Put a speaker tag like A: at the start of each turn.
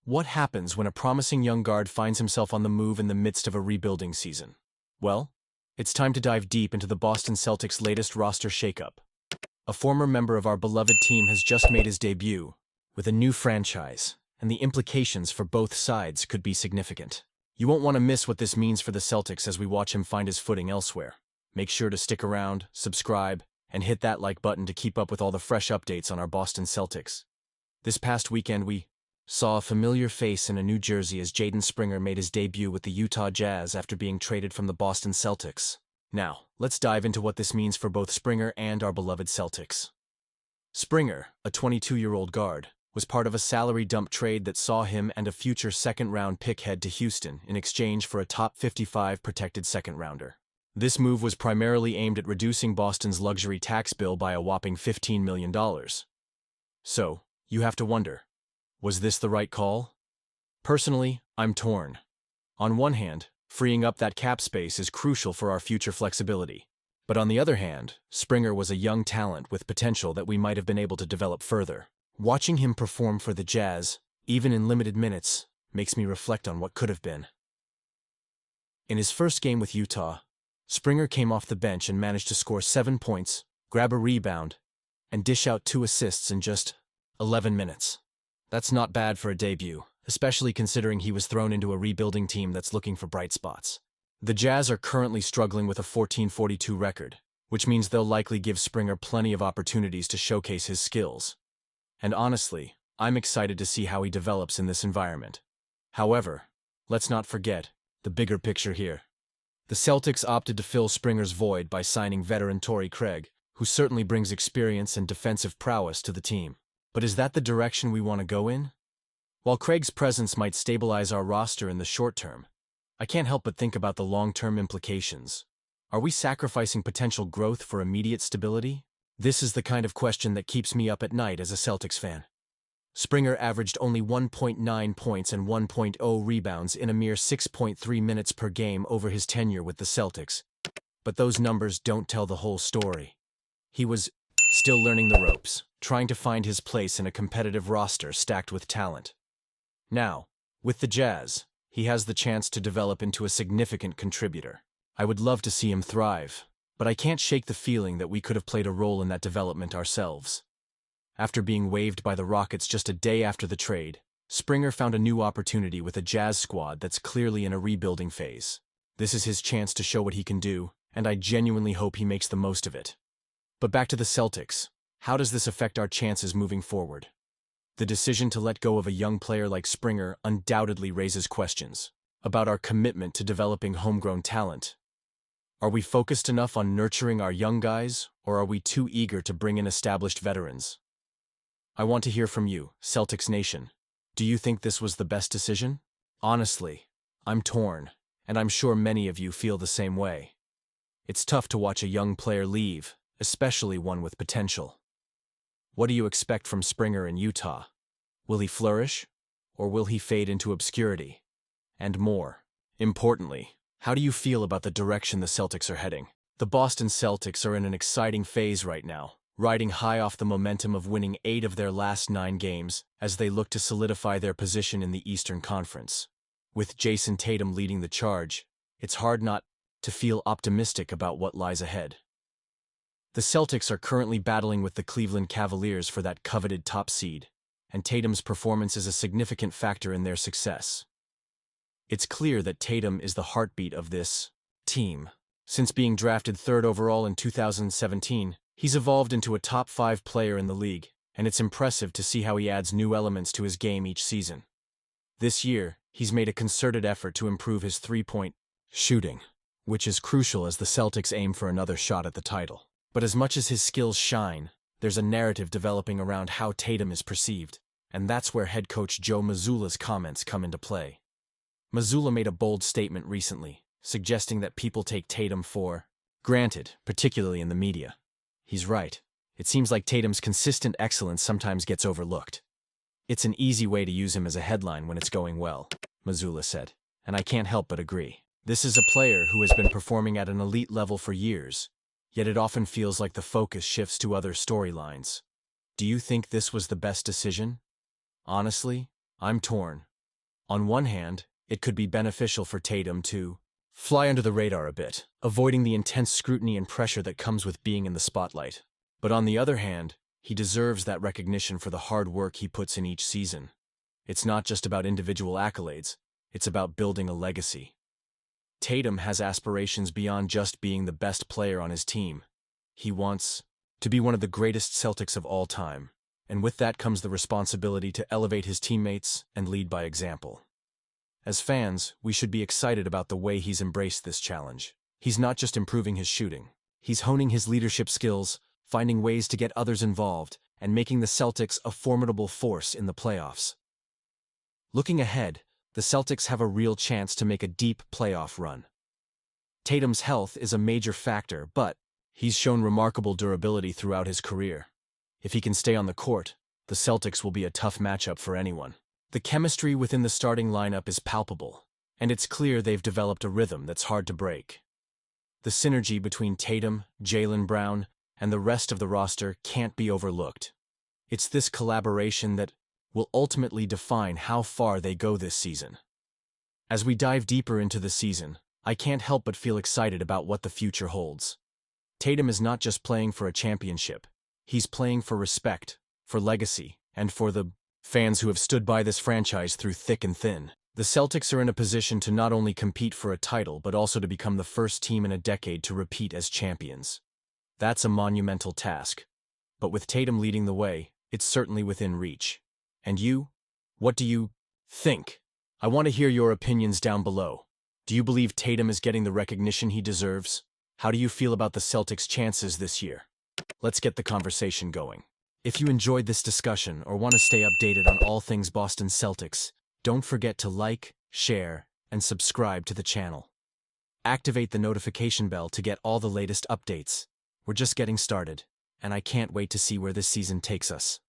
A: What happens when a promising young guard finds himself on the move in the midst of a rebuilding season? Well, it's time to dive deep into the Boston Celtics' latest roster shakeup. A former member of our beloved team has just made his debut with a new franchise, and the implications for both sides could be significant. You won't want to miss what this means for the Celtics as we watch him find his footing elsewhere. Make sure to stick around, subscribe, and hit that like button to keep up with all the fresh updates on our Boston Celtics. This past weekend we saw a familiar face in a new jersey as Jaden Springer made his debut with the Utah Jazz after being traded from the Boston Celtics. Now, let's dive into what this means for both Springer and our beloved Celtics. Springer, a 22-year-old guard, was part of a salary dump trade that saw him and a future second-round pick head to Houston in exchange for a top 55 protected second-rounder. This move was primarily aimed at reducing Boston's luxury tax bill by a whopping $15 million. So, you have to wonder, was this the right call? Personally, I'm torn. On one hand, freeing up that cap space is crucial for our future flexibility. But on the other hand, Springer was a young talent with potential that we might have been able to develop further. Watching him perform for the Jazz, even in limited minutes, makes me reflect on what could have been. In his first game with Utah, Springer came off the bench and managed to score 7 points, grab a rebound, and dish out 2 assists in just 11 minutes. That's not bad for a debut, especially considering he was thrown into a rebuilding team that's looking for bright spots. The Jazz are currently struggling with a 14-42 record, which means they'll likely give Springer plenty of opportunities to showcase his skills. And honestly, I'm excited to see how he develops in this environment. However, let's not forget the bigger picture here. The Celtics opted to fill Springer's void by signing veteran Torrey Craig, who certainly brings experience and defensive prowess to the team. But is that the direction we want to go in? While Craig's presence might stabilize our roster in the short term, I can't help but think about the long-term implications. Are we sacrificing potential growth for immediate stability? This is the kind of question that keeps me up at night as a Celtics fan. Springer averaged only 1.9 points and 1.0 rebounds in a mere 6.3 minutes per game over his tenure with the Celtics. But those numbers don't tell the whole story. He was still learning the ropes, trying to find his place in a competitive roster stacked with talent. Now, with the Jazz, he has the chance to develop into a significant contributor. I would love to see him thrive, but I can't shake the feeling that we could have played a role in that development ourselves. After being waived by the Rockets just a day after the trade, Springer found a new opportunity with a Jazz squad that's clearly in a rebuilding phase. This is his chance to show what he can do, and I genuinely hope he makes the most of it. But back to the Celtics. How does this affect our chances moving forward? The decision to let go of a young player like Springer undoubtedly raises questions about our commitment to developing homegrown talent. Are we focused enough on nurturing our young guys, or are we too eager to bring in established veterans? I want to hear from you, Celtics Nation. Do you think this was the best decision? Honestly, I'm torn, and I'm sure many of you feel the same way. It's tough to watch a young player leave, especially one with potential. What do you expect from Springer in Utah? Will he flourish, or will he fade into obscurity? And more importantly, how do you feel about the direction the Celtics are heading? The Boston Celtics are in an exciting phase right now, riding high off the momentum of winning 8 of their last 9 games as they look to solidify their position in the Eastern Conference. With Jason Tatum leading the charge, it's hard not to feel optimistic about what lies ahead. The Celtics are currently battling with the Cleveland Cavaliers for that coveted top seed, and Tatum's performance is a significant factor in their success. It's clear that Tatum is the heartbeat of this team. Since being drafted 3rd overall in 2017, he's evolved into a top 5 player in the league, and it's impressive to see how he adds new elements to his game each season. This year, he's made a concerted effort to improve his three-point shooting, which is crucial as the Celtics aim for another shot at the title. But as much as his skills shine, there's a narrative developing around how Tatum is perceived, and that's where head coach Joe Mazzulla's comments come into play. Mazzulla made a bold statement recently, suggesting that people take Tatum for granted, particularly in the media. He's right. It seems like Tatum's consistent excellence sometimes gets overlooked. It's an easy way to use him as a headline when it's going well, Mazzulla said, and I can't help but agree. This is a player who has been performing at an elite level for years, yet it often feels like the focus shifts to other storylines. Do you think this was the best decision? Honestly, I'm torn. On one hand, it could be beneficial for Tatum to fly under the radar a bit, avoiding the intense scrutiny and pressure that comes with being in the spotlight. But on the other hand, he deserves that recognition for the hard work he puts in each season. It's not just about individual accolades, it's about building a legacy. Tatum has aspirations beyond just being the best player on his team. He wants to be one of the greatest Celtics of all time, and with that comes the responsibility to elevate his teammates and lead by example. As fans, we should be excited about the way he's embraced this challenge. He's not just improving his shooting. He's honing his leadership skills, finding ways to get others involved, and making the Celtics a formidable force in the playoffs. Looking ahead, the Celtics have a real chance to make a deep playoff run. Tatum's health is a major factor, but he's shown remarkable durability throughout his career. If he can stay on the court, the Celtics will be a tough matchup for anyone. The chemistry within the starting lineup is palpable, and it's clear they've developed a rhythm that's hard to break. The synergy between Tatum, Jaylen Brown, and the rest of the roster can't be overlooked. It's this collaboration that will ultimately define how far they go this season. As we dive deeper into the season, I can't help but feel excited about what the future holds. Tatum is not just playing for a championship. He's playing for respect, for legacy, and for the fans who have stood by this franchise through thick and thin. The Celtics are in a position to not only compete for a title but also to become the first team in a decade to repeat as champions. That's a monumental task. But with Tatum leading the way, it's certainly within reach. And you? What do you think? I want to hear your opinions down below. Do you believe Tatum is getting the recognition he deserves? How do you feel about the Celtics' chances this year? Let's get the conversation going. If you enjoyed this discussion or want to stay updated on all things Boston Celtics, don't forget to like, share, and subscribe to the channel. Activate the notification bell to get all the latest updates. We're just getting started, and I can't wait to see where this season takes us.